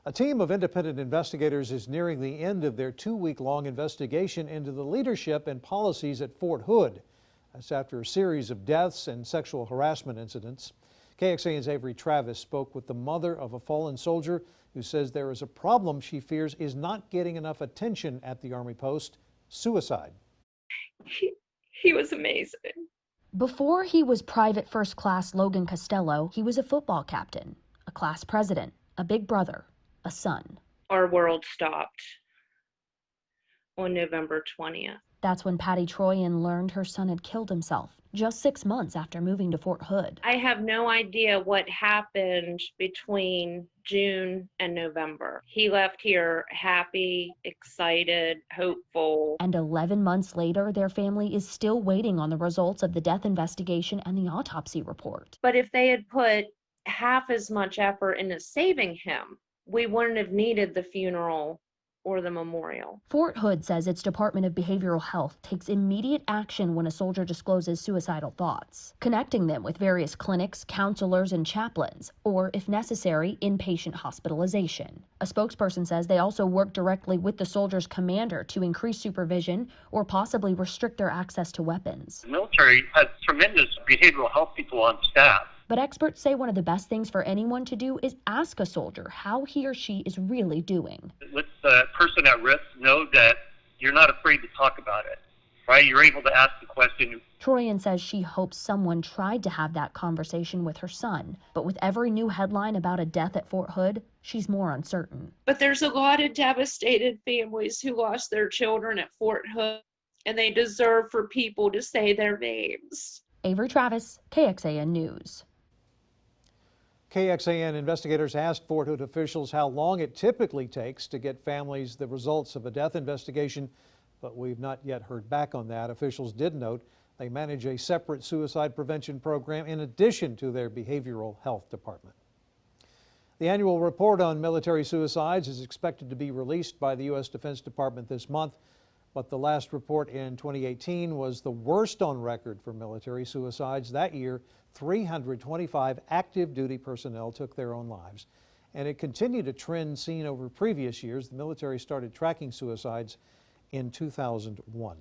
A team of independent investigators is nearing the end of their 2-week-long investigation into the leadership and policies at Fort Hood. That's after a series of deaths and sexual harassment incidents. KXAN's Avery Travis spoke with the mother of a fallen soldier who says there is a problem she fears is not getting enough attention at the Army post: suicide. He was amazing. Before he was Private First Class Logan Costello, he was a football captain, a class president, a big brother, a son. Our world stopped on November 20th. That's when Patty Troyan learned her son had killed himself, just 6 months after moving to Fort Hood. I have no idea what happened between June and November. He left here happy, excited, hopeful. And 11 months later, their family is still waiting on the results of the death investigation and the autopsy report. But if they had put half as much effort into saving him, we wouldn't have needed the funeral or the memorial. Fort Hood says its Department of Behavioral Health takes immediate action when a soldier discloses suicidal thoughts, connecting them with various clinics, counselors, and chaplains, or, if necessary, inpatient hospitalization. A spokesperson says they also work directly with the soldier's commander to increase supervision or possibly restrict their access to weapons. The military has tremendous behavioral health people on staff. But experts say one of the best things for anyone to do is ask a soldier how he or she is really doing. Let the person at risk know that you're not afraid to talk about it, right? You're able to ask the question. Troyan says she hopes someone tried to have that conversation with her son, but with every new headline about a death at Fort Hood, she's more uncertain. But there's a lot of devastated families who lost their children at Fort Hood, and they deserve for people to say their names. Avery Travis, KXAN News. KXAN investigators asked Fort Hood officials how long it typically takes to get families the results of a death investigation, but we've not yet heard back on that. Officials did note they manage a separate suicide prevention program in addition to their behavioral health department. The annual report on military suicides is expected to be released by the U.S. Defense Department this month, but the last report in 2018 was the worst on record for military suicides. That year, 325 active duty personnel took their own lives, and it continued a trend seen over previous years. The military started tracking suicides in 2001.